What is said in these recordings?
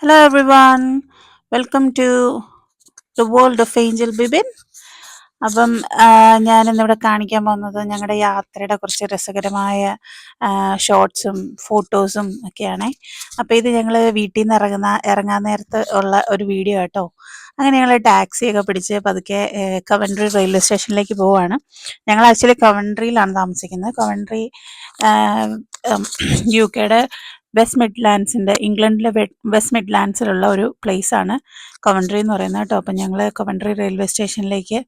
Hello everyone, welcome to the world of Angel Bibin. അപ്പം ഞാനിന്നിവിടെ കാണിക്കാൻ പോകുന്നത് ഞങ്ങളുടെ യാത്രയുടെ കുറച്ച് രസകരമായ ഷോർട്സും ഫോട്ടോസും ഒക്കെയാണ്. അപ്പോൾ ഇത് ഞങ്ങൾ വീട്ടിൽ നിന്ന് ഇറങ്ങാൻ നേരത്ത് ഉള്ള ഒരു വീഡിയോ കേട്ടോ. അങ്ങനെ ഞങ്ങൾ ടാക്സിയൊക്കെ പിടിച്ച് പതുക്കെ കവൻട്രി റെയിൽവേ സ്റ്റേഷനിലേക്ക് പോവുകയാണ്. ഞങ്ങൾ ആക്ച്വലി കവൻട്രിയിലാണ് താമസിക്കുന്നത്. കവൻട്രി യു കെയുടെ ഇംഗ്ലണ്ടിലെ വെസ്റ്റ് മിഡ്ലാൻഡ്സിലുള്ള ഒരു പ്ലേസാണ് കവൻട്രി എന്ന് പറയുന്നത് കേട്ടോ. അപ്പം ഞങ്ങൾ കവൻട്രി റെയിൽവേ സ്റ്റേഷനിലേക്ക്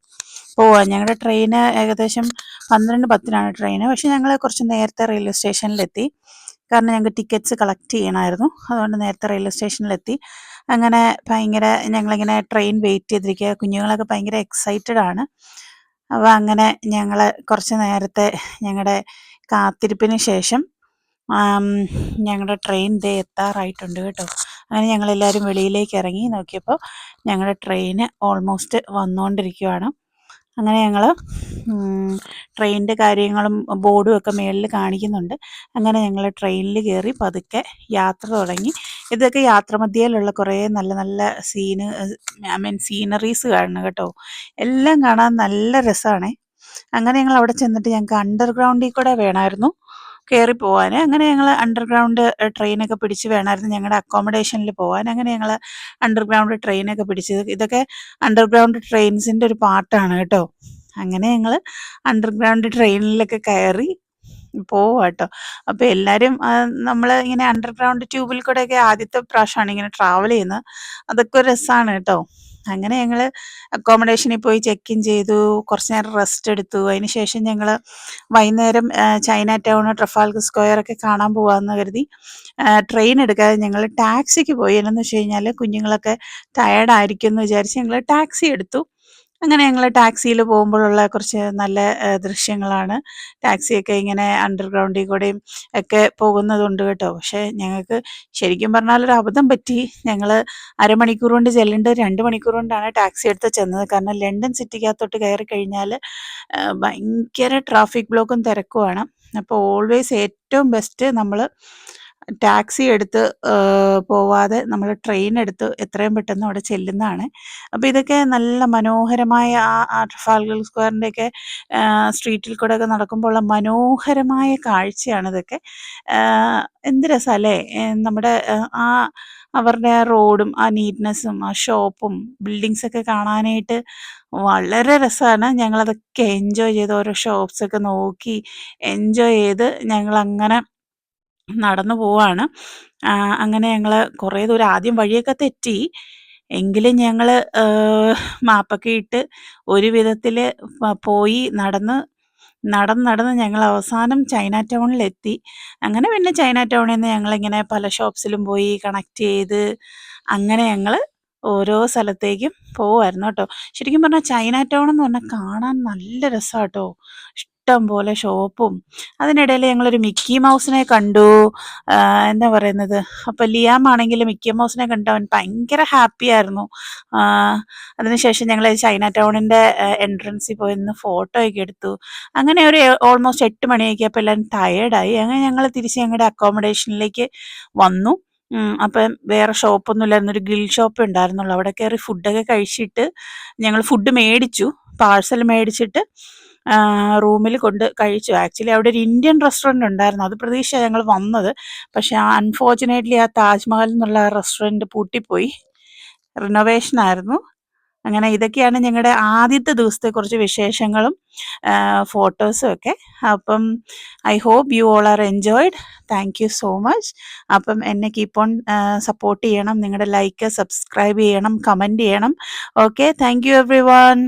പോവാം. ഞങ്ങളുടെ ട്രെയിന് ഏകദേശം 12:10 ട്രെയിന്. പക്ഷെ ഞങ്ങൾ കുറച്ച് നേരത്തെ റെയിൽവേ സ്റ്റേഷനിലെത്തി. കാരണം ഞങ്ങൾക്ക് ടിക്കറ്റ്സ് കളക്ട് ചെയ്യണമായിരുന്നു. അതുകൊണ്ട് നേരത്തെ റെയിൽവേ സ്റ്റേഷനിലെത്തി. അങ്ങനെ ഞങ്ങളിങ്ങനെ ട്രെയിൻ വെയിറ്റ് ചെയ്തിരിക്കുക. കുഞ്ഞുങ്ങളൊക്കെ ഭയങ്കര എക്സൈറ്റഡ് ആണ്. അപ്പോൾ അങ്ങനെ ഞങ്ങൾ കുറച്ച് നേരത്തെ ഞങ്ങളുടെ കാത്തിരിപ്പിന് ശേഷം ഞങ്ങളുടെ ട്രെയിൻ എത്താറായിട്ടുണ്ട് കേട്ടോ. അങ്ങനെ ഞങ്ങളെല്ലാവരും വെളിയിലേക്ക് ഇറങ്ങി നോക്കിയപ്പോൾ ഞങ്ങളുടെ ട്രെയിന് ഓൾമോസ്റ്റ് വന്നുകൊണ്ടിരിക്കുകയാണ്. അങ്ങനെ ഞങ്ങൾ ട്രെയിനിൻ്റെ കാര്യങ്ങളും ബോർഡും ഒക്കെ മുകളിൽ കാണിക്കുന്നുണ്ട്. അങ്ങനെ ഞങ്ങൾ ട്രെയിനിൽ കയറി പതുക്കെ യാത്ര തുടങ്ങി. ഇതൊക്കെ യാത്രാമധ്യേലുള്ള കുറേ നല്ല നല്ല സീനറീസ് കാണണം കേട്ടോ. എല്ലാം കാണാൻ നല്ല രസമാണ്. അങ്ങനെ ഞങ്ങൾ അവിടെ ചെന്നിട്ട് ഞങ്ങൾക്ക് അണ്ടർഗ്രൗണ്ടിൽ കൂടെ വേണമായിരുന്നു കയറി പോകാൻ. അങ്ങനെ ഞങ്ങൾ അണ്ടർഗ്രൗണ്ട് ട്രെയിനൊക്കെ പിടിച്ച് വേണമായിരുന്നു ഞങ്ങളുടെ അക്കോമഡേഷനിൽ പോകാൻ. അങ്ങനെ ഞങ്ങൾ അണ്ടർഗ്രൗണ്ട് ട്രെയിനൊക്കെ പിടിച്ച്, ഇതൊക്കെ അണ്ടർഗ്രൗണ്ട് ട്രെയിൻസിൻ്റെ ഒരു പാർട്ടാണ് കേട്ടോ. അങ്ങനെ ഞങ്ങൾ അണ്ടർഗ്രൗണ്ട് ട്രെയിനിലൊക്കെ കയറി പോവുക കേട്ടോ. അപ്പോൾ എല്ലാവരും നമ്മൾ ഇങ്ങനെ അണ്ടർഗ്രൗണ്ട് ട്യൂബിൽ കൂടെയൊക്കെ ആദ്യത്തെ പ്രാവശ്യമാണ് ഇങ്ങനെ ട്രാവൽ ചെയ്യുന്നത്. അതൊക്കെ ഒരു രസമാണ് കേട്ടോ. അങ്ങനെ ഞങ്ങൾ അക്കോമഡേഷനിൽ പോയി ചെക്ക് ഇൻ ചെയ്തു. കുറച്ച് നേരം റെസ്റ്റ് എടുത്തു. അതിന് ശേഷം ഞങ്ങൾ വൈകുന്നേരം ചൈന ടൗൺ, ട്രഫാൽഗർ സ്ക്വയർ ഒക്കെ കാണാൻ പോകാമെന്ന് കരുതി ട്രെയിൻ എടുക്കാതെ ഞങ്ങൾ ടാക്സിക്ക് പോയി. എന്നു വെച്ച് കഴിഞ്ഞാൽ കുഞ്ഞുങ്ങളൊക്കെ ടയേർഡായിരിക്കും എന്ന് വിചാരിച്ച് ഞങ്ങൾ ടാക്സി എടുത്തു. അങ്ങനെ ഞങ്ങൾ ടാക്സിയിൽ പോകുമ്പോഴുള്ള കുറച്ച് നല്ല ദൃശ്യങ്ങളാണ്. ടാക്സിയൊക്കെ ഇങ്ങനെ അണ്ടർഗ്രൗണ്ടിൽ കൂടെയും ഒക്കെ പോകുന്നതുണ്ട് കേട്ടോ. പക്ഷേ ഞങ്ങൾക്ക് ശരിക്കും പറഞ്ഞാൽ ഒരു അബദ്ധം പറ്റി. ഞങ്ങൾ അരമണിക്കൂർ കൊണ്ട് ചെല്ലേണ്ടത് 2 മണിക്കൂർ കൊണ്ടാണ് ടാക്സി എടുത്ത് ചെന്നത്. കാരണം ലണ്ടൻ സിറ്റിക്കകത്തോട്ട് കയറി കഴിഞ്ഞാൽ ഭയങ്കര ട്രാഫിക് ബ്ലോക്കും തിരക്കുമാണ്. അപ്പോൾ ഓൾവേസ് ഏറ്റവും ബെസ്റ്റ് നമ്മൾ ടാക്സി എടുത്ത് പോവാതെ നമ്മൾ ട്രെയിൻ എടുത്ത് എത്രയും പെട്ടെന്ന് അവിടെ ചെല്ലുന്നതാണ്. അപ്പോൾ ഇതൊക്കെ നല്ല മനോഹരമായ ആ ട്രഫാൽഗർ സ്ക്വയറിൻ്റെയൊക്കെ സ്ട്രീറ്റിൽ കൂടെ ഒക്കെ നടക്കുമ്പോൾ ഉള്ള മനോഹരമായ കാഴ്ചയാണ് ഇതൊക്കെ. എന്ത് രസമല്ലേ നമ്മുടെ ആ അവരുടെ ആ റോഡും ആ നീറ്റ്നെസ്സും ആ ഷോപ്പും ബിൽഡിങ്സൊക്കെ കാണാനായിട്ട് വളരെ രസമാണ്. ഞങ്ങളതൊക്കെ എൻജോയ് ചെയ്ത് ഓരോ ഷോപ്സൊക്കെ നോക്കി എൻജോയ് ചെയ്ത് ഞങ്ങളങ്ങനെ നടന്നു പോവാണ്. അങ്ങനെ ഞങ്ങൾ കുറേ ദൂരം ആദ്യം വഴിയൊക്കെ തെറ്റി. എങ്കിലും ഞങ്ങൾ മാപ്പൊക്കെ ഇട്ട് ഒരു വിധത്തിൽ പോയി നടന്ന് ഞങ്ങൾ അവസാനം ചൈന ടൗണിലെത്തി. അങ്ങനെ പിന്നെ ചൈന ടൗണിൽ നിന്ന് ഞങ്ങളിങ്ങനെ പല ഷോപ്സിലും പോയി കണക്ട് ചെയ്ത് അങ്ങനെ ഞങ്ങൾ ഓരോ സ്ഥലത്തേക്കും പോവുമായിരുന്നു കേട്ടോ. ശരിക്കും പറഞ്ഞാൽ ചൈന ടൗൺ എന്ന് പറഞ്ഞാൽ കാണാൻ നല്ല രസമാണ് കേട്ടോ. ഇഷ്ടം പോലെ ഷോപ്പും. അതിനിടയിൽ ഞങ്ങളൊരു മിക്കി മൗസിനെ കണ്ടു. എന്താ പറയുന്നത്, അപ്പോൾ ലിയാം ആണെങ്കിൽ മിക്കി മൗസിനെ കണ്ട് അവൻ ഭയങ്കര ഹാപ്പി ആയിരുന്നു. അതിനുശേഷം ഞങ്ങൾ ചൈന ടൗണിൻ്റെ എൻട്രൻസിൽ പോയി നിന്ന് ഫോട്ടോയൊക്കെ എടുത്തു. അങ്ങനെ ഒരു ഓൾമോസ്റ്റ് 8 മണിയൊക്കെ ആയപ്പോൾ എല്ലാവരും ടയേർഡായി. അങ്ങനെ ഞങ്ങൾ തിരിച്ച് ഞങ്ങളുടെ അക്കോമഡേഷനിലേക്ക് വന്നു. അപ്പം വേറെ ഷോപ്പൊന്നും ഇല്ലായിരുന്നു. ഒരു ഗ്രിൽ ഷോപ്പ് ഉണ്ടായിരുന്നുള്ളൂ. അവിടെ കയറി ഫുഡൊക്കെ കഴിച്ചിട്ട് ഞങ്ങൾ ഫുഡ് മേടിച്ചു. പാഴ്സൽ മേടിച്ചിട്ട് റൂമിൽ കൊണ്ട് കഴിച്ചു. ആക്ച്വലി അവിടെ ഒരു ഇന്ത്യൻ റെസ്റ്റോറൻറ്റ് ഉണ്ടായിരുന്നു. അത് പ്രതീക്ഷിച്ചാണ് ഞങ്ങൾ വന്നത്. പക്ഷേ അൺഫോർച്ചുനേറ്റ്ലി ആ താജ്മഹൽ എന്നുള്ള റെസ്റ്റോറൻറ്റ് പൂട്ടിപ്പോയി. റിനോവേഷൻ ആയിരുന്നു. അങ്ങനെ ഇതൊക്കെയാണ് ഞങ്ങളുടെ ആദ്യത്തെ ദിവസത്തെ കുറച്ച് വിശേഷങ്ങളും ഫോട്ടോസും ഒക്കെ. അപ്പം I hope you all are enjoyed. Thank you so much. അപ്പം എന്നെ കീപ്പ് ഓൺ സപ്പോർട്ട് ചെയ്യണം. നിങ്ങളുടെ ലൈക്ക്, സബ്സ്ക്രൈബ് ചെയ്യണം, കമൻറ്റ് ചെയ്യണം. Okay, thank you every one.